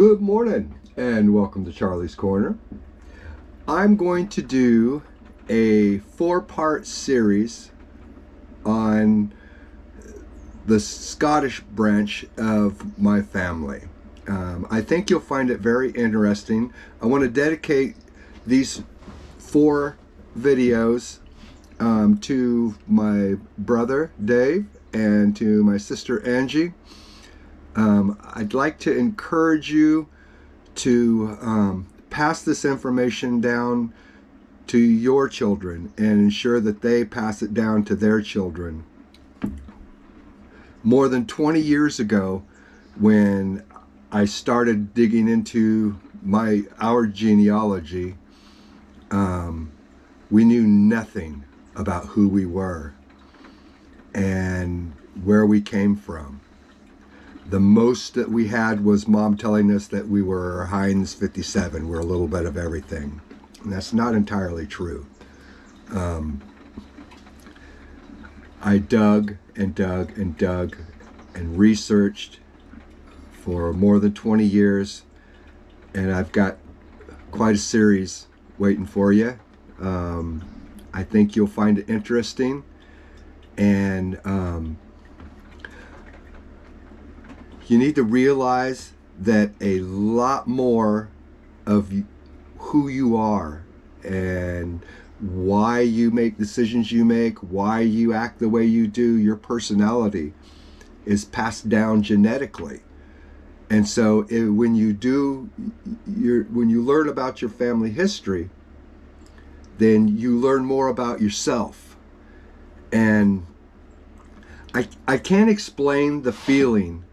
Good morning and welcome to Charlie's Corner. I'm going to do a 4-part series on the Scottish branch of my family. I think you'll find it very interesting. I want to dedicate these 4 videos to my brother Dave and to my sister Angie. I'd like to encourage you to pass this information down to your children and ensure that they pass it down to their children. More than 20 years ago, when I started digging into our genealogy, we knew nothing about who we were and where we came from. The most that we had was Mom telling us that we were Heinz 57. We're a little bit of everything. And that's not entirely true. I dug and dug and dug and researched for more than 20 years. And I've got quite a series waiting for you. I think you'll find it interesting. And you need to realize that a lot more of who you are and why you make decisions you make, why you act the way you do, your personality is passed down genetically. And so when you learn about your family history, then you learn more about yourself. And I can't explain the feeling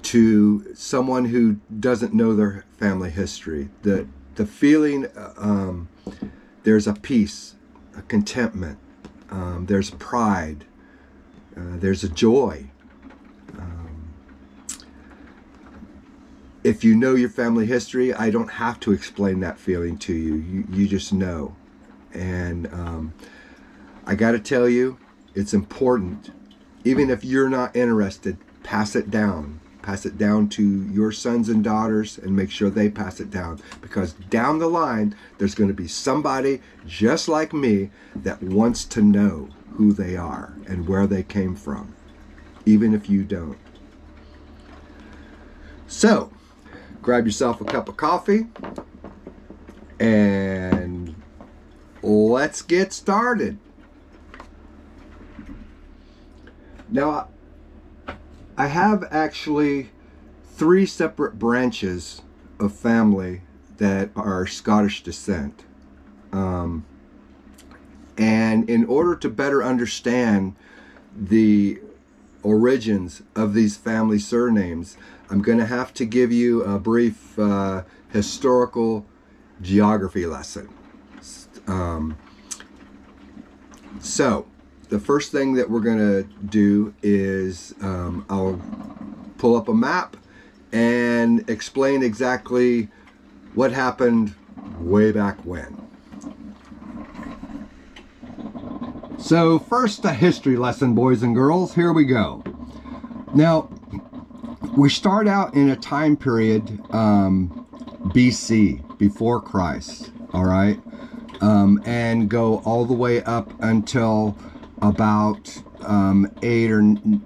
to someone who doesn't know their family history. The feeling, there's a peace, a contentment, there's pride, there's a joy. If you know your family history, I don't have to explain that feeling to you. You just know. And I got to tell you, it's important. Even if you're not interested, pass it down. Pass it down to your sons and daughters and make sure they pass it down. Because down the line, there's going to be somebody just like me that wants to know who they are and where they came from, even if you don't. So, grab yourself a cup of coffee and let's get started. Now, I have actually 3 separate branches of family that are Scottish descent. And in order to better understand the origins of these family surnames, I'm going to have to give you a brief historical geography lesson. So, the first thing that we're going to do is I'll pull up a map and explain exactly what happened way back when. So first, a history lesson, boys and girls. Here we go. Now, we start out in a time period BC, before Christ, all right? And go all the way up until about 800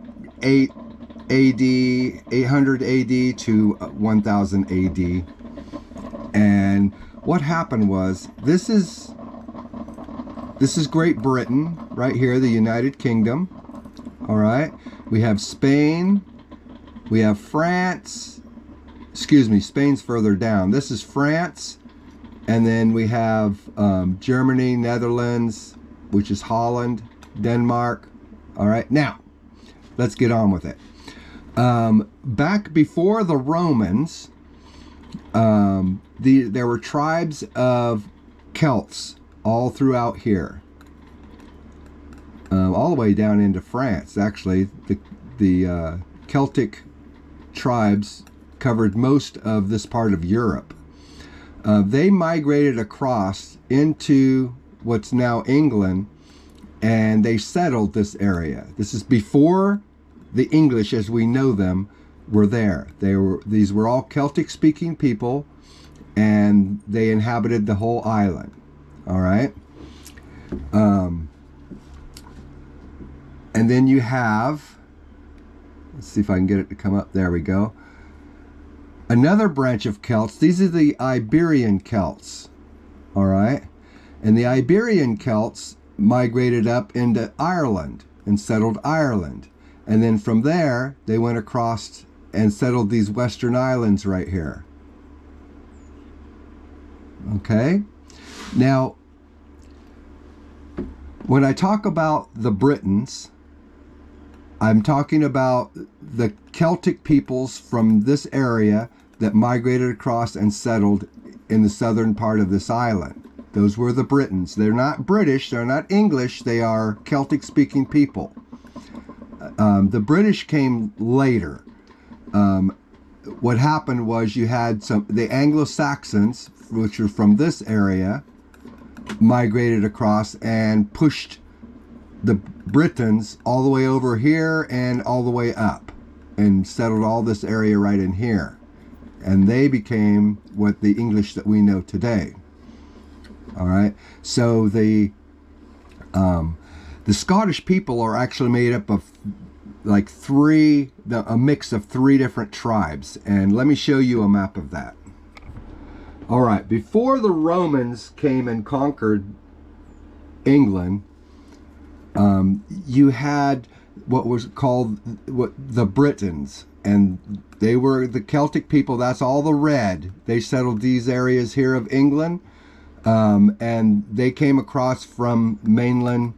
AD to 1000 AD. And what happened was, this is Great Britain right here, the United Kingdom. All right, we have Spain, we have France. Excuse me, Spain's further down. This is France, and then we have Germany, Netherlands, which is Holland, Denmark. All right, now let's get on with it. Back before the Romans, there were tribes of Celts all throughout here, all the way down into France. Actually, the Celtic tribes covered most of this part of Europe. They migrated across into what's now England, and they settled this area. This is before the English as we know them were there. These were all Celtic speaking people, and they inhabited the whole island. All right. And then you have, let's see if I can get it to come up. There we go. Another branch of Celts. These are the Iberian Celts. All right. And the Iberian Celts migrated up into Ireland and settled Ireland. And then from there, they went across and settled these Western Islands right here. Okay. Now, when I talk about the Britons, I'm talking about the Celtic peoples from this area that migrated across and settled in the southern part of this island. Those were the Britons. They're not British, they're not English, they are Celtic speaking people. The British came later. What happened was you had the Anglo-Saxons, which were from this area, migrated across and pushed the Britons all the way over here and all the way up and settled all this area right in here. And they became what the English that we know today. All right. So the Scottish people are actually made up of like a mix of 3 different tribes. And let me show you a map of that. All right. Before the Romans came and conquered England, you had what was called the Britons, and they were the Celtic people. That's all the red. They settled these areas here of England, and they came across from mainland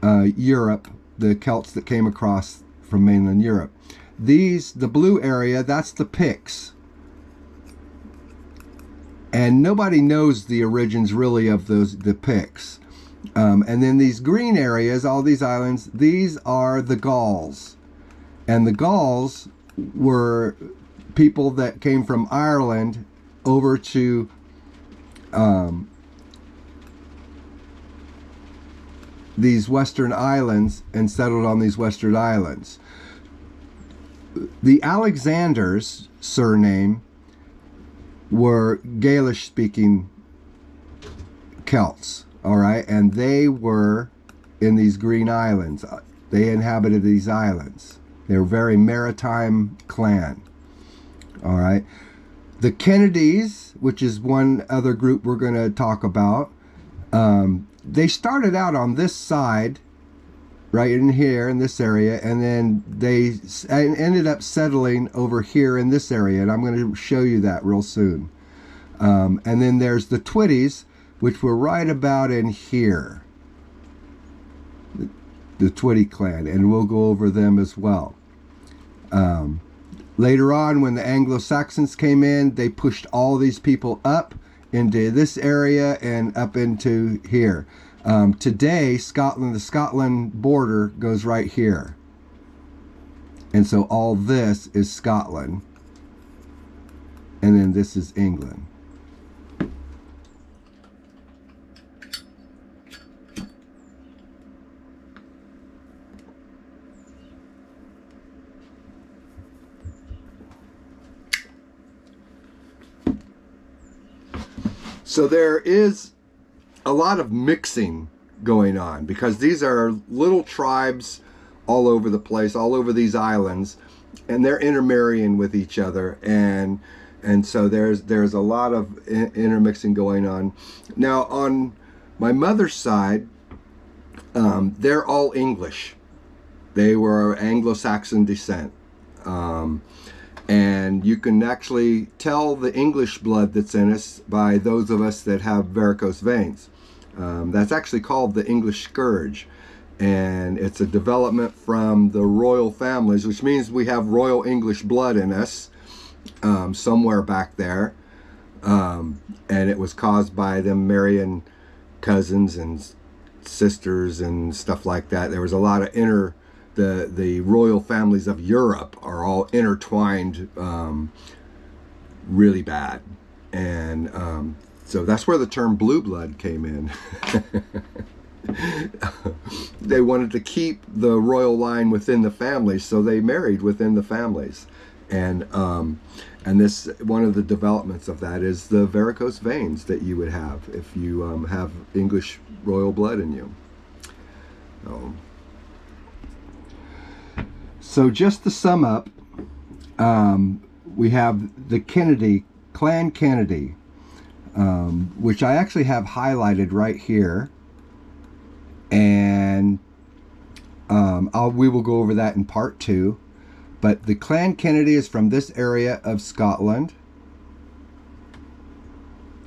Europe, the Celts that came across from mainland Europe. The blue area, that's the Picts. And nobody knows the origins really of the Picts. And then these green areas, all these islands, these are the Gauls. And the Gauls were people that came from Ireland over to these western islands and settled on these western islands. The Alexanders' surname were Gaelish-speaking Celts. All right, and they were in these green islands. They inhabited these islands. They were a very maritime clan. All right. The Kennedys, which is one other group we're going to talk about, they started out on this side, right in here, in this area, and then they ended up settling over here in this area, and I'm going to show you that real soon. And then there's the Twitties, which were right about in here, the Twitty clan, and we'll go over them as well. Later on, when the Anglo-Saxons came in, they pushed all these people up into this area and up into here. Today, Scotland, the Scotland border goes right here. And so all this is Scotland. And then this is England. So there is a lot of mixing going on because these are little tribes all over the place, all over these islands, and they're intermarrying with each other, and so there's a lot of intermixing going on. Now on my mother's side, they're all English. They were Anglo-Saxon descent. And you can actually tell the English blood that's in us by those of us that have varicose veins. That's actually called the English scourge. And it's a development from the royal families, which means we have royal English blood in us somewhere back there. And it was caused by them marrying cousins and sisters and stuff like that. There was a lot of the royal families of Europe are all intertwined really bad. And so that's where the term blue blood came in. They wanted to keep the royal line within the families, so they married within the families. And this, one of the developments of that is the varicose veins that you would have if you have English royal blood in you. So just to sum up, we have the Kennedy, Clan Kennedy, which I actually have highlighted right here. And we will go over that in part 2. But the Clan Kennedy is from this area of Scotland.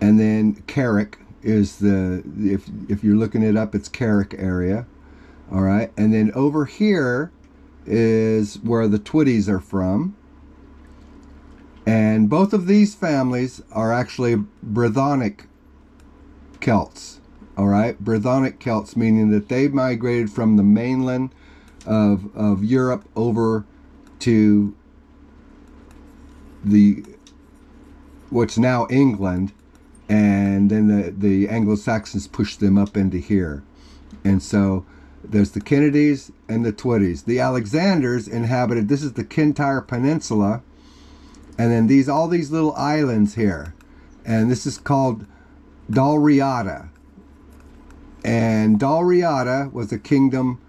And then Carrick is if you're looking it up, it's Carrick area. All right. And then over here is where the Twitties are from. And both of these families are actually Brythonic Celts. All right. Brythonic Celts, meaning that they migrated from the mainland of Europe over to what's now England, and then the Anglo-Saxons pushed them up into here. And so there's the Kennedys and the Twitties. The Alexanders inhabited, this is the Kintyre Peninsula, and then all these little islands here, and this is called Dalriada. And Dalriada was a kingdom,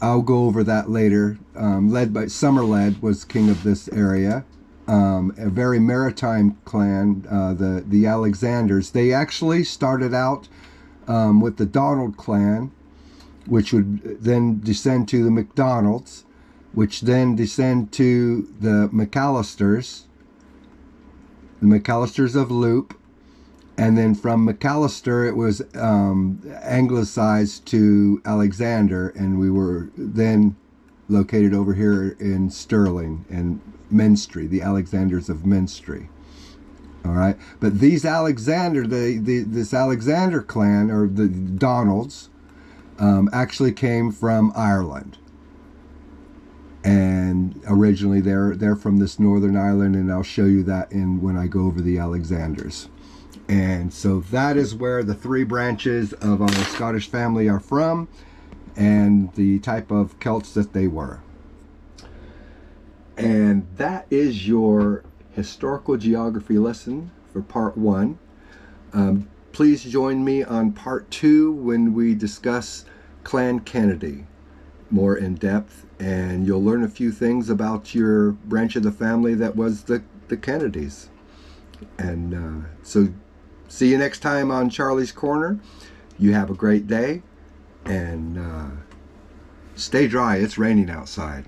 I'll go over that later, led by Somerled was king of this area, a very maritime clan, the Alexanders. They actually started out with the Donald clan, which would then descend to the MacDonalds, which then descend to the McAllisters of Loop, and then from McAllister it was anglicized to Alexander, and we were then located over here in Stirling and Menstrie, the Alexanders of Menstrie. All right, but these Alexander, this Alexander clan, or the Donalds, actually came from Ireland, and originally they're from this Northern Ireland, and I'll show you that when I go over the Alexanders. And so that is where the 3 branches of our Scottish family are from, and the type of Celts that they were. And that is your historical geography lesson for part 1. Please join me on part 2 when we discuss Clan Kennedy more in depth, and you'll learn a few things about your branch of the family that was the Kennedys. And so see you next time on Charlie's Corner. You have a great day, and stay dry. It's raining outside.